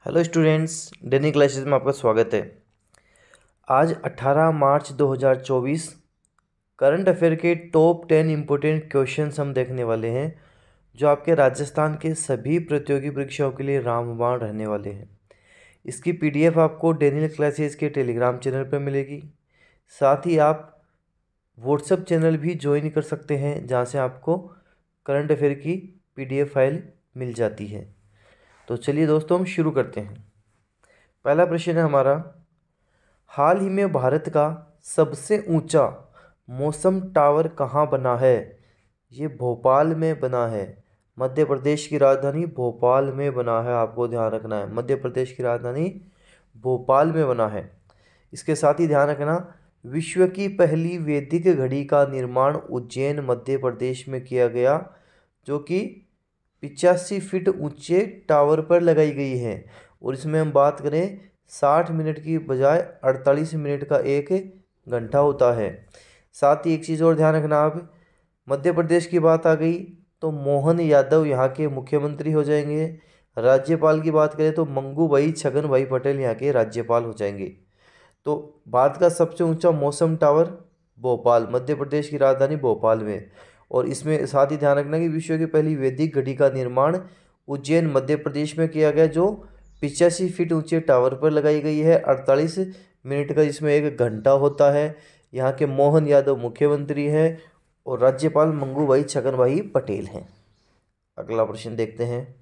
Hello students, daily classes में आपका स्वागत है। आज 18 मार्च 2024 करंट अफेयर के टॉप 10 इम्पोर्टेंट क्वेश्चंस हम देखने वाले हैं, जो आपके राजस्थान के सभी प्रतियोगी परीक्षाओं के लिए रामबाण रहने वाले हैं। इसकी पीडीएफ आपको डेली क्लासेस के टेलीग्राम चैनल पर मिलेगी। साथ ही आप व्हाट्सएप चैनल भी ज्वाइन कर सकते हैं, जहाँ से आपको करंट अफेयर की पीडीएफ फाइल मिल जाती है। तो चलिए दोस्तों, हम शुरू करते हैं। पहला प्रश्न है हमारा, हाल ही में भारत का सबसे ऊंचा मौसम टावर कहाँ बना है? ये भोपाल में बना है। मध्य प्रदेश की राजधानी भोपाल में बना है, आपको ध्यान रखना है। मध्य प्रदेश की राजधानी भोपाल में बना है। इसके साथ ही ध्यान रखना, विश्व की पहली वैदिक घड़ी का निर्माण उज्जैन मध्य प्रदेश में किया गया, जो कि 85 फीट ऊंचे टावर पर लगाई गई है। और इसमें हम बात करें 60 मिनट की बजाय 48 मिनट का एक घंटा होता है। साथ ही एक चीज़ और ध्यान रखना, आप मध्य प्रदेश की बात आ गई तो मोहन यादव यहाँ के मुख्यमंत्री हो जाएंगे। राज्यपाल की बात करें तो मंगू भाई छगन भाई पटेल यहाँ के राज्यपाल हो जाएंगे। तो भारत का सबसे ऊंचा मौसम टावर भोपाल, मध्य प्रदेश की राजधानी भोपाल में। और इसमें साथ ही ध्यान रखना कि विश्व की पहली वैदिक घड़ी का निर्माण उज्जैन मध्य प्रदेश में किया गया, जो 85 फीट ऊंचे टावर पर लगाई गई है। 48 मिनट का इसमें एक घंटा होता है। यहाँ के मोहन यादव मुख्यमंत्री हैं और राज्यपाल मंगू भाई छगन भाई पटेल हैं। अगला प्रश्न देखते हैं।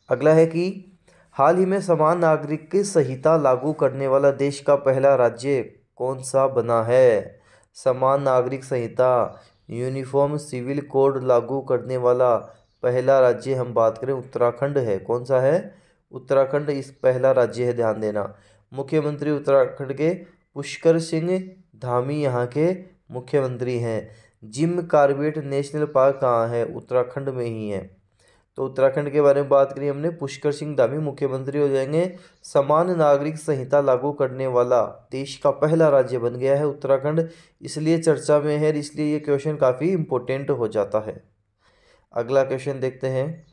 अगला है कि हाल ही में समान नागरिक संहिता लागू करने वाला देश का पहला राज्य कौन सा बना है? समान नागरिक संहिता, यूनिफॉर्म सिविल कोड लागू करने वाला पहला राज्य हम बात करें उत्तराखंड है। कौन सा है? उत्तराखंड इस पहला राज्य है, ध्यान देना। मुख्यमंत्री उत्तराखंड के पुष्कर सिंह धामी यहाँ के मुख्यमंत्री हैं। जिम कॉर्बेट नेशनल पार्क कहाँ है? उत्तराखंड में ही है। तो उत्तराखंड के बारे में बात करी हमने, पुष्कर सिंह धामी मुख्यमंत्री हो जाएंगे। समान नागरिक संहिता लागू करने वाला देश का पहला राज्य बन गया है उत्तराखंड, इसलिए चर्चा में है, इसलिए ये क्वेश्चन काफ़ी इम्पोर्टेंट हो जाता है। अगला क्वेश्चन देखते हैं।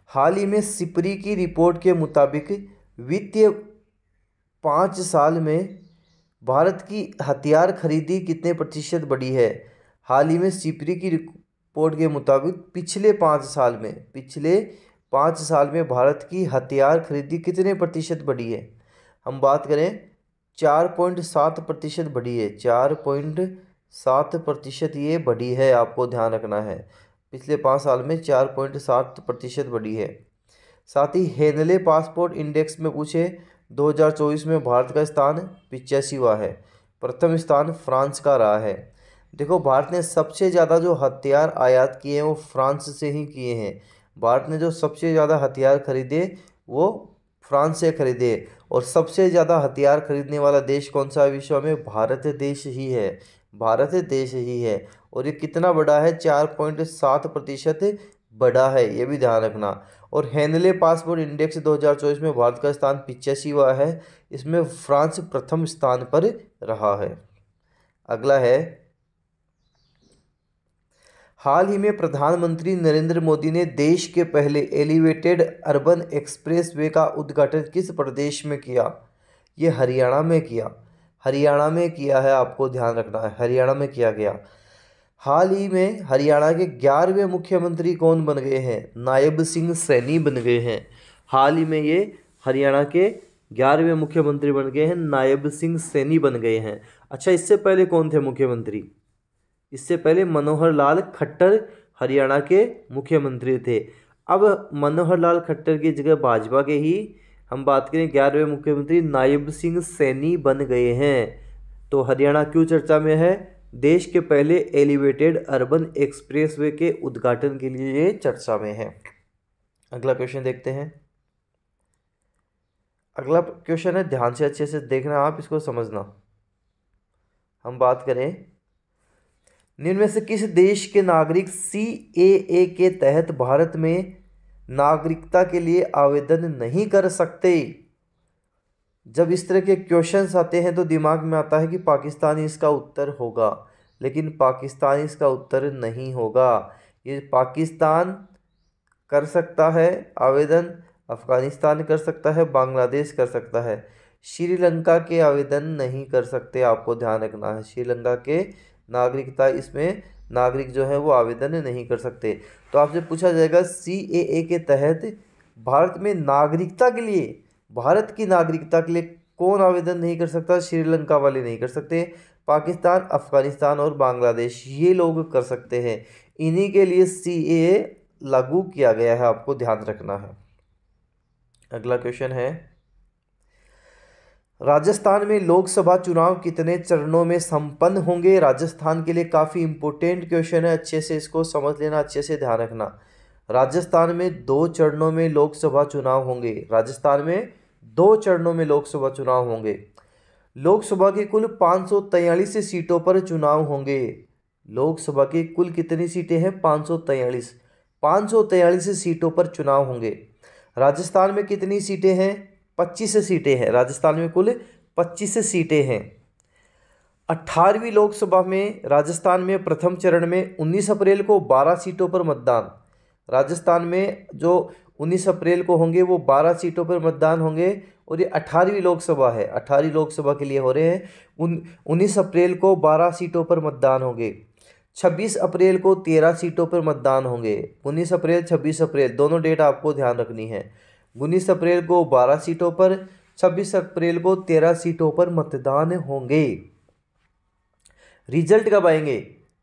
हाल ही में सिपरी की रिपोर्ट के मुताबिक वित्तीय 5 साल में भारत की हथियार खरीदी कितने प्रतिशत बढ़ी है? हाल ही में सिपरी की रिपोर्ट के मुताबिक पिछले 5 साल में भारत की हथियार खरीदी कितने प्रतिशत बढ़ी है? हम बात करें 4.7% बढ़ी है। 4.7% ये बढ़ी है, आपको ध्यान रखना है। पिछले 5 साल में 4.7% बढ़ी है। साथ ही हेनले पासपोर्ट इंडेक्स में पूछे 2024 में भारत का स्थान 85वां है। प्रथम स्थान फ्रांस का रहा है। देखो, भारत ने सबसे ज़्यादा जो हथियार आयात किए हैं वो फ्रांस से ही किए हैं। भारत ने जो सबसे ज़्यादा हथियार खरीदे वो फ्रांस से खरीदे। और सबसे ज़्यादा हथियार खरीदने वाला देश कौन सा है विश्व में? भारत देश ही है। भारत देश ही है। और ये कितना बड़ा है? 4.7% बड़ा है, ये भी ध्यान रखना। और हेनले पासपोर्ट इंडेक्स 2024 में भारत का स्थान 85वां है। इसमें फ्रांस प्रथम स्थान पर रहा है। अगला है, हाल ही में प्रधानमंत्री नरेंद्र मोदी ने देश के पहले एलिवेटेड अर्बन एक्सप्रेसवे का उद्घाटन किस प्रदेश में किया? ये हरियाणा में किया। हरियाणा में किया है, आपको ध्यान रखना है, हरियाणा में किया गया। हाल ही में हरियाणा के 11वें मुख्यमंत्री कौन बन गए हैं? नायब सिंह सैनी बन गए हैं। हाल ही में ये हरियाणा के 11वें मुख्यमंत्री बन गए हैं, नायब सिंह सैनी बन गए हैं। अच्छा, इससे पहले कौन थे मुख्यमंत्री? इससे पहले मनोहर लाल खट्टर हरियाणा के मुख्यमंत्री थे। अब मनोहर लाल खट्टर की जगह भाजपा के ही हम बात करें 11वें मुख्यमंत्री नायब सिंह सैनी बन गए हैं। तो हरियाणा क्यों चर्चा में है? देश के पहले एलिवेटेड अर्बन एक्सप्रेसवे के उद्घाटन के लिए ये चर्चा में है। अगला क्वेश्चन देखते हैं। अगला क्वेश्चन है, ध्यान से अच्छे से देखना, आप इसको समझना। हम बात करें, निम्न में से किस देश के नागरिक CAA के तहत भारत में नागरिकता के लिए आवेदन नहीं कर सकते? जब इस तरह के क्वेश्चंस आते हैं तो दिमाग में आता है कि पाकिस्तान इसका उत्तर होगा, लेकिन पाकिस्तान इसका उत्तर नहीं होगा। ये पाकिस्तान कर सकता है आवेदन, अफगानिस्तान कर सकता है, बांग्लादेश कर सकता है। श्रीलंका के आवेदन नहीं कर सकते, आपको ध्यान रखना है। श्रीलंका के नागरिकता, इसमें नागरिक जो है वो आवेदन नहीं कर सकते। तो आपसे पूछा जाएगा CAA के तहत भारत में नागरिकता के लिए, भारत की नागरिकता के लिए कौन आवेदन नहीं कर सकता? श्रीलंका वाले नहीं कर सकते। पाकिस्तान, अफगानिस्तान और बांग्लादेश ये लोग कर सकते हैं। इन्हीं के लिए CAA लागू किया गया है, आपको ध्यान रखना है। अगला क्वेश्चन है, राजस्थान में लोकसभा चुनाव कितने चरणों में संपन्न होंगे? राजस्थान के लिए काफ़ी इंपॉर्टेंट क्वेश्चन है, अच्छे से इसको समझ लेना, अच्छे से ध्यान रखना। राजस्थान में 2 चरणों में लोकसभा चुनाव होंगे। राजस्थान में 2 चरणों में लोकसभा चुनाव होंगे। लोकसभा की कुल 543 सीटों पर चुनाव होंगे। लोकसभा की कुल कितनी सीटें हैं? 543। 543 सीटों पर चुनाव होंगे। राजस्थान में कितनी सीटें हैं? 25 सीटें हैं। राजस्थान में कुल 25 सीटें हैं। 18वीं लोकसभा में राजस्थान में प्रथम चरण में 19 अप्रैल को 12 सीटों पर मतदान। राजस्थान में जो 19 अप्रैल को होंगे वो 12 सीटों पर मतदान होंगे, और ये 18वीं लोकसभा है, 18वीं लोकसभा के लिए हो रहे हैं। 19 अप्रैल को 12 सीटों पर मतदान होंगे। 26 अप्रैल को 13 सीटों पर मतदान होंगे। 19 अप्रैल 26 अप्रैल दोनों डेट आपको ध्यान रखनी है। 19 अप्रैल को 12 सीटों पर, 26 अप्रैल को 13 सीटों पर मतदान होंगे। रिजल्ट कब आएंगे?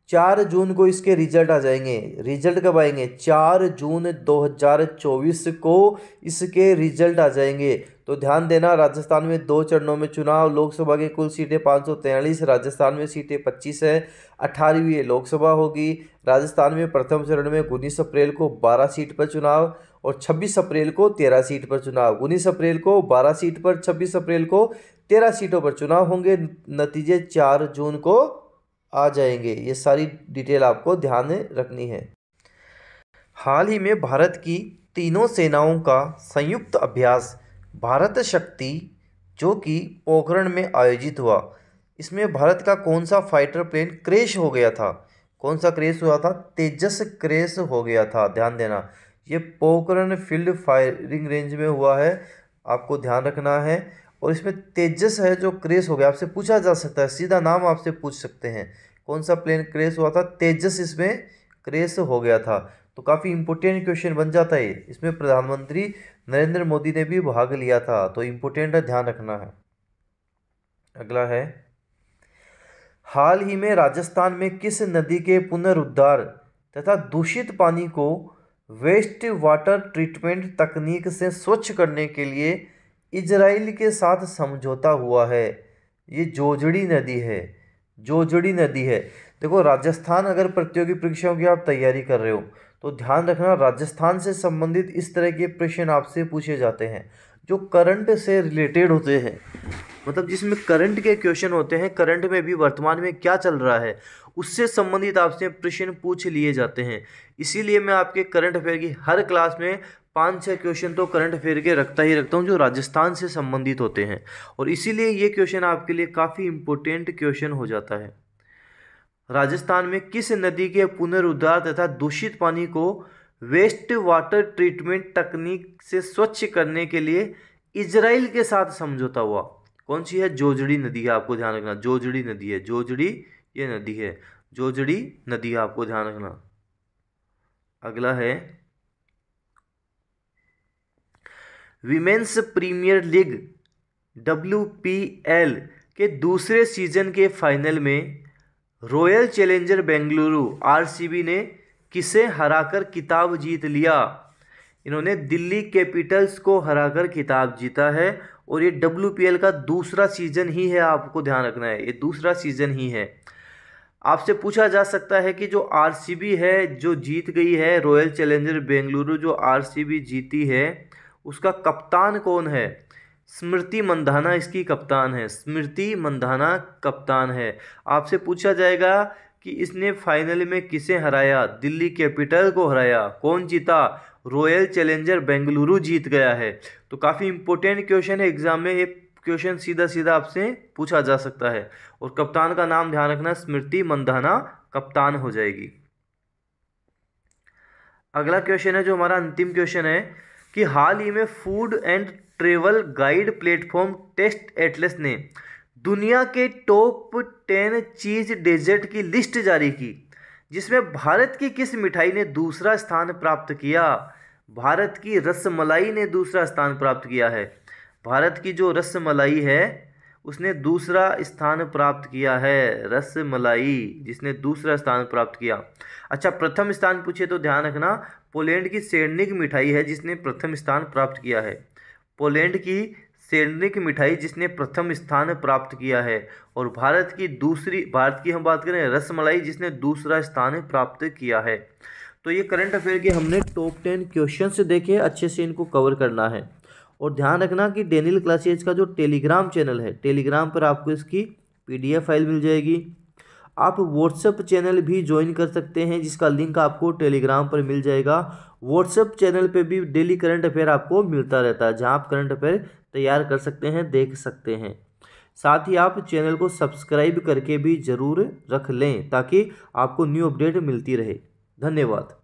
4 जून को इसके रिजल्ट आ जाएंगे। रिजल्ट कब आएंगे? 4 जून 2024 को इसके रिजल्ट आ जाएंगे। तो ध्यान देना, राजस्थान में 2 चरणों में चुनाव, लोकसभा की कुल सीटें 543, राजस्थान में सीटें 25 है। 18वीं लोकसभा होगी। राजस्थान में प्रथम चरण में 19 अप्रैल को 12 सीट पर चुनाव और 26 अप्रैल को 13 सीट पर चुनाव। 19 अप्रैल को 12 सीट पर, 26 अप्रैल को 13 सीटों पर चुनाव होंगे। नतीजे 4 जून को आ जाएंगे। ये सारी डिटेल आपको ध्यान में रखनी है। हाल ही में भारत की तीनों सेनाओं का संयुक्त अभ्यास भारत शक्ति, जो कि पोखरण में आयोजित हुआ, इसमें भारत का कौन सा फाइटर प्लेन क्रैश हो गया था? कौन सा क्रैश हुआ था? तेजस क्रैश हो गया था। ध्यान देना, ये पोखरण फील्ड फायरिंग रेंज में हुआ है, आपको ध्यान रखना है। और इसमें तेजस है जो क्रैश हो गया, आपसे पूछा जा सकता है, सीधा नाम आपसे पूछ सकते हैं, कौन सा प्लेन क्रैश हुआ था? तेजस इसमें क्रैश हो गया था। तो काफ़ी इंपॉर्टेंट क्वेश्चन बन जाता है। इसमें प्रधानमंत्री नरेंद्र मोदी ने भी भाग लिया था, तो इंपॉर्टेंट है, ध्यान रखना है। अगला है, हाल ही में राजस्थान में किस नदी के पुनरुद्धार तथा दूषित पानी को वेस्ट वाटर ट्रीटमेंट तकनीक से स्वच्छ करने के लिए इजराइल के साथ समझौता हुआ है? ये जोजड़ी नदी है। जोजड़ी नदी है। देखो, राजस्थान अगर प्रतियोगी परीक्षाओं की आप तैयारी कर रहे हो तो ध्यान रखना, राजस्थान से संबंधित इस तरह के प्रश्न आपसे पूछे जाते हैं जो करंट से रिलेटेड होते हैं, मतलब जिसमें करंट के क्वेश्चन होते हैं। करंट में भी वर्तमान में क्या चल रहा है उससे संबंधित आपसे प्रश्न पूछ लिए जाते हैं। इसीलिए मैं आपके करंट अफेयर की हर क्लास में 5-6 क्वेश्चन तो करंट अफेयर के रखता ही रखता हूँ जो राजस्थान से संबंधित होते हैं, और इसीलिए ये क्वेश्चन आपके लिए काफ़ी इंपॉर्टेंट क्वेश्चन हो जाता है। राजस्थान में किस नदी के पुनरुद्धार तथा दूषित पानी को वेस्ट वाटर ट्रीटमेंट तकनीक से स्वच्छ करने के लिए इजराइल के साथ समझौता हुआ? कौन सी है? जोजड़ी नदी है, आपको ध्यान रखना। जोजड़ी नदी है, जोजड़ी ये नदी है, जोजड़ी नदी है, आपको ध्यान रखना। अगला है, विमेंस प्रीमियर लीग WPL के दूसरे सीजन के फाइनल में रॉयल चैलेंजर बेंगलुरु RCB ने किसे हराकर खिताब जीत लिया? इन्होंने दिल्ली कैपिटल्स को हराकर खिताब जीता है, और ये WPL का दूसरा सीजन ही है, आपको ध्यान रखना है, ये दूसरा सीजन ही है। आपसे पूछा जा सकता है कि जो RCB है जो जीत गई है, रॉयल चैलेंजर बेंगलुरु जो RCB जीती है, उसका कप्तान कौन है? स्मृति मंधाना इसकी कप्तान है। स्मृति मंधाना कप्तान है। आपसे पूछा जाएगा कि इसने फाइनल में किसे हराया? दिल्ली कैपिटल को हराया। कौन जीता? रॉयल चैलेंजर बेंगलुरु जीत गया है। तो काफ़ी इंपॉर्टेंट क्वेश्चन है, एग्जाम में ये क्वेश्चन सीधा सीधा आपसे पूछा जा सकता है, और कप्तान का नाम ध्यान रखना, स्मृति मंधाना कप्तान हो जाएगी। अगला क्वेश्चन है जो हमारा अंतिम क्वेश्चन है कि हाल ही में food and travel guide platform Taste Atlas ने दुनिया के टॉप 10 चीज डेजर्ट की लिस्ट जारी की, जिसमें भारत की किस मिठाई ने दूसरा स्थान प्राप्त किया। भारत की रसमलाई ने दूसरा स्थान प्राप्त किया है। भारत की जो रसमलाई है उसने दूसरा स्थान प्राप्त किया है। रसमलाई जिसने दूसरा स्थान प्राप्त किया। अच्छा, प्रथम स्थान पूछे तो ध्यान रखना, पोलैंड की सेरनिक मिठाई है जिसने प्रथम स्थान प्राप्त किया है। पोलैंड की सेरनिक मिठाई जिसने प्रथम स्थान प्राप्त किया है। और भारत की हम बात करें रसमलाई जिसने दूसरा स्थान प्राप्त किया है। तो ये करंट अफेयर के हमने टॉप 10 क्वेश्चंस देखे, अच्छे से इनको कवर करना है। और ध्यान रखना कि डेनियल क्लासेज का जो टेलीग्राम चैनल है, टेलीग्राम पर आपको इसकी PDF फाइल मिल जाएगी। आप व्हाट्सएप चैनल भी ज्वाइन कर सकते हैं जिसका लिंक आपको टेलीग्राम पर मिल जाएगा। व्हाट्सएप चैनल पे भी डेली करंट अफेयर आपको मिलता रहता है, जहां आप करंट अफेयर तैयार कर सकते हैं, देख सकते हैं। साथ ही आप चैनल को सब्सक्राइब करके भी ज़रूर रख लें ताकि आपको न्यू अपडेट मिलती रहे। धन्यवाद।